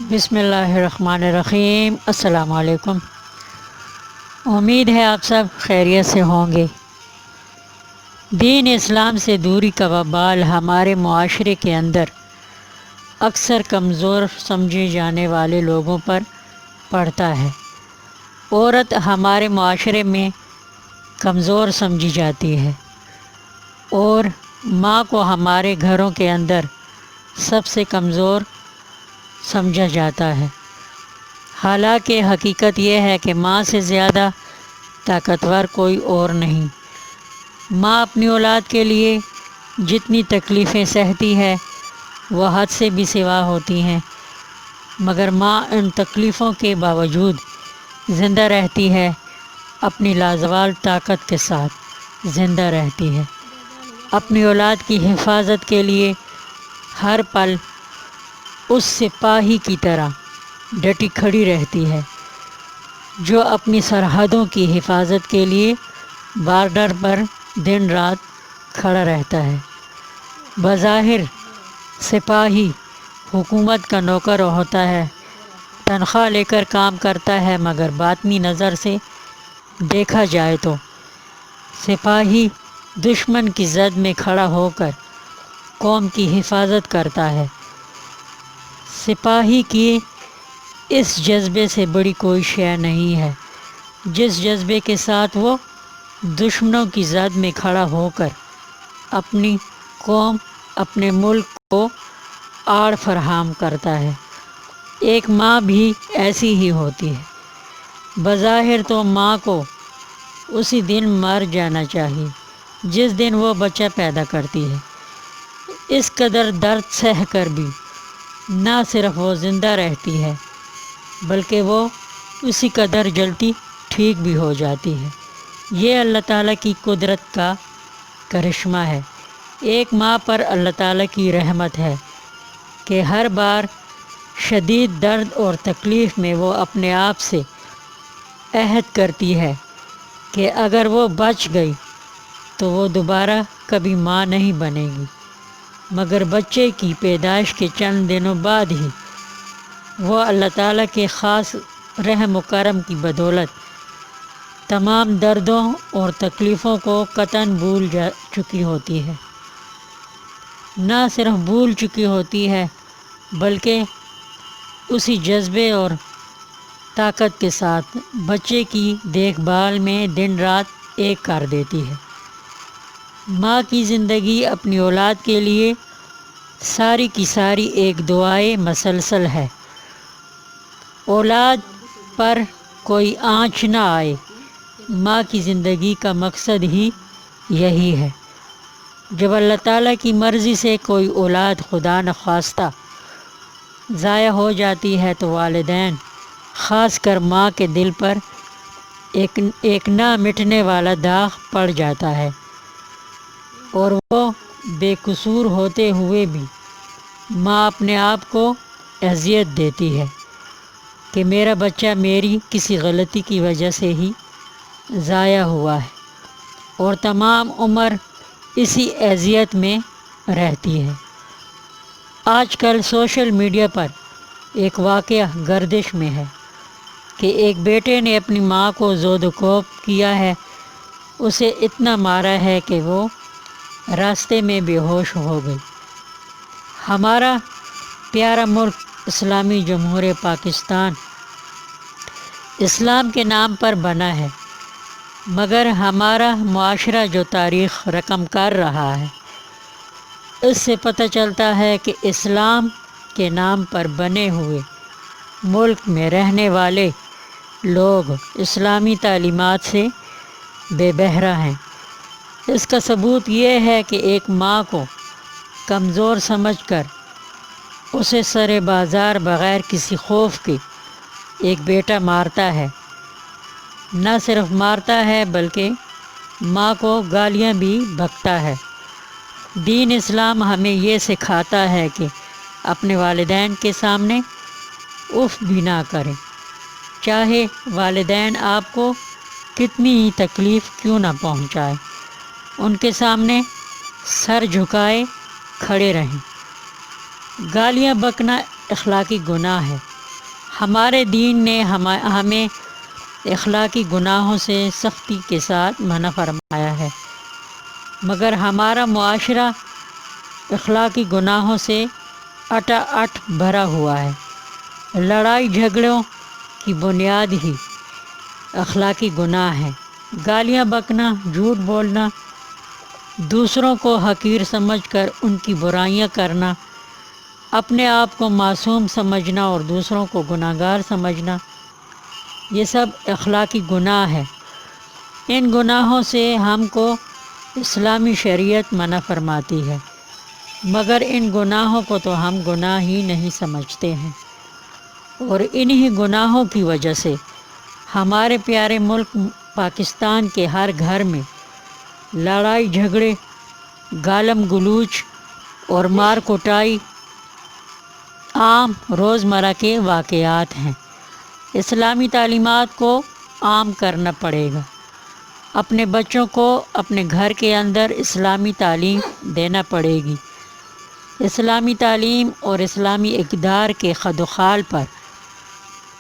بسم اللہ الرحمن الرحیم۔ السلام علیکم۔ امید ہے آپ سب خیریت سے ہوں گے۔ دین اسلام سے دوری کا وبال ہمارے معاشرے کے اندر اکثر کمزور سمجھے جانے والے لوگوں پر پڑتا ہے۔ عورت ہمارے معاشرے میں کمزور سمجھی جاتی ہے اور ماں کو ہمارے گھروں کے اندر سب سے کمزور سمجھا جاتا ہے۔ حالانکہ حقیقت یہ ہے کہ ماں سے زیادہ طاقتور کوئی اور نہیں۔ ماں اپنی اولاد کے لیے جتنی تکلیفیں سہتی ہے وہ حد سے بھی سوا ہوتی ہیں، مگر ماں ان تکلیفوں کے باوجود زندہ رہتی ہے، اپنی لازوال طاقت کے ساتھ زندہ رہتی ہے۔ اپنی اولاد کی حفاظت کے لیے ہر پل اس سپاہی کی طرح ڈٹی کھڑی رہتی ہے جو اپنی سرحدوں کی حفاظت کے لیے بارڈر پر دن رات کھڑا رہتا ہے۔ بظاہر سپاہی حکومت کا نوکر ہوتا ہے، تنخواہ لے کر کام کرتا ہے، مگر باطنی نظر سے دیکھا جائے تو سپاہی دشمن کی زد میں کھڑا ہو کر قوم کی حفاظت کرتا ہے۔ سپاہی کی اس جذبے سے بڑی کوئی شے نہیں ہے جس جذبے کے ساتھ وہ دشمنوں کی زد میں کھڑا ہو کر اپنی قوم، اپنے ملک کو آڑ فراہم کرتا ہے۔ ایک ماں بھی ایسی ہی ہوتی ہے۔ بظاہر تو ماں کو اسی دن مر جانا چاہیے جس دن وہ بچہ پیدا کرتی ہے۔ اس قدر درد سہ کر بھی نہ صرف وہ زندہ رہتی ہے بلکہ وہ اسی قدر جلدی ٹھیک بھی ہو جاتی ہے۔ یہ اللہ تعالیٰ کی قدرت کا کرشمہ ہے۔ ایک ماں پر اللہ تعالیٰ کی رحمت ہے کہ ہر بار شدید درد اور تکلیف میں وہ اپنے آپ سے عہد کرتی ہے کہ اگر وہ بچ گئی تو وہ دوبارہ کبھی ماں نہیں بنے گی، مگر بچے کی پیدائش کے چند دنوں بعد ہی وہ اللہ تعالیٰ کے خاص رحم و کرم کی بدولت تمام دردوں اور تکلیفوں کو قطعاً بھول چکی ہوتی ہے۔ نہ صرف بھول چکی ہوتی ہے بلکہ اسی جذبے اور طاقت کے ساتھ بچے کی دیکھ بھال میں دن رات ایک کر دیتی ہے۔ ماں کی زندگی اپنی اولاد کے لیے ساری کی ساری ایک دعائے مسلسل ہے۔ اولاد پر کوئی آنچ نہ آئے، ماں کی زندگی کا مقصد ہی یہی ہے۔ جب اللہ تعالیٰ کی مرضی سے کوئی اولاد خدا نخواستہ ضائع ہو جاتی ہے تو والدین، خاص کر ماں کے دل پر ایک نہ مٹنے والا داغ پڑ جاتا ہے اور وہ بے قصور ہوتے ہوئے بھی ماں اپنے آپ کو اذیت دیتی ہے کہ میرا بچہ میری کسی غلطی کی وجہ سے ہی ضائع ہوا ہے، اور تمام عمر اسی اذیت میں رہتی ہے۔ آج کل سوشل میڈیا پر ایک واقعہ گردش میں ہے کہ ایک بیٹے نے اپنی ماں کو زود و کوب کیا ہے، اسے اتنا مارا ہے کہ وہ راستے میں بے ہوش ہو گئی۔ ہمارا پیارا ملک اسلامی جمہوریہ پاکستان اسلام کے نام پر بنا ہے، مگر ہمارا معاشرہ جو تاریخ رقم کر رہا ہے اس سے پتہ چلتا ہے کہ اسلام کے نام پر بنے ہوئے ملک میں رہنے والے لوگ اسلامی تعلیمات سے بے بہرہ ہیں۔ اس کا ثبوت یہ ہے کہ ایک ماں کو کمزور سمجھ کر اسے سرے بازار بغیر کسی خوف کے ایک بیٹا مارتا ہے۔ نہ صرف مارتا ہے بلکہ ماں کو گالیاں بھی بکتا ہے۔ دین اسلام ہمیں یہ سکھاتا ہے کہ اپنے والدین کے سامنے اف بھی نہ کریں، چاہے والدین آپ کو کتنی ہی تکلیف کیوں نہ پہنچائے، ان کے سامنے سر جھکائے کھڑے رہیں۔ گالیاں بکنا اخلاقی گناہ ہے۔ ہمارے دین نے ہمیں اخلاقی گناہوں سے سختی کے ساتھ منع فرمایا ہے، مگر ہمارا معاشرہ اخلاقی گناہوں سے اٹا اٹھ بھرا ہوا ہے۔ لڑائی جھگڑوں کی بنیاد ہی اخلاقی گناہ ہے۔ گالیاں بکنا، جھوٹ بولنا، دوسروں کو حقیر سمجھ کر ان کی برائیاں کرنا، اپنے آپ کو معصوم سمجھنا اور دوسروں کو گناہ گار سمجھنا، یہ سب اخلاقی گناہ ہے۔ ان گناہوں سے ہم کو اسلامی شریعت منع فرماتی ہے، مگر ان گناہوں کو تو ہم گناہ ہی نہیں سمجھتے ہیں، اور انہی گناہوں کی وجہ سے ہمارے پیارے ملک پاکستان کے ہر گھر میں لڑائی جھگڑے، گالم گلوچ اور مار کٹائی عام روزمرہ کے واقعات ہیں۔ اسلامی تعلیمات کو عام کرنا پڑے گا۔ اپنے بچوں کو اپنے گھر کے اندر اسلامی تعلیم دینا پڑے گی۔ اسلامی تعلیم اور اسلامی اقدار کے خد و خال پر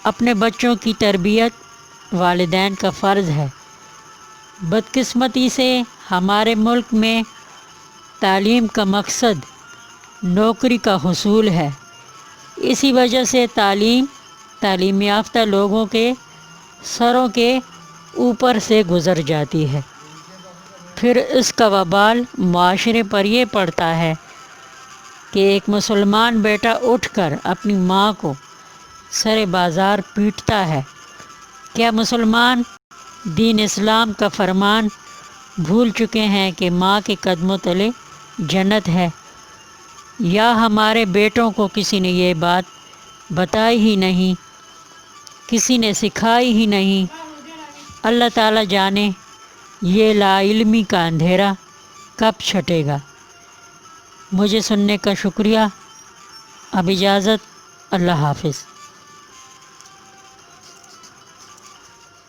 اپنے بچوں کی تربیت والدین کا فرض ہے۔ بدقسمتی سے ہمارے ملک میں تعلیم کا مقصد نوکری کا حصول ہے۔ اسی وجہ سے تعلیم یافتہ لوگوں کے سروں کے اوپر سے گزر جاتی ہے، پھر اس کا وبال معاشرے پر یہ پڑتا ہے کہ ایک مسلمان بیٹا اٹھ کر اپنی ماں کو سر بازار پیٹتا ہے۔ کیا مسلمان دین اسلام کا فرمان بھول چکے ہیں کہ ماں کے قدموں تلے جنت ہے؟ یا ہمارے بیٹوں کو کسی نے یہ بات بتائی ہی نہیں، کسی نے سکھائی ہی نہیں؟ اللہ تعالیٰ جانے یہ لا علمی کا اندھیرا کب چھٹے گا۔ مجھے سننے کا شکریہ۔ اب اجازت، اللہ حافظ۔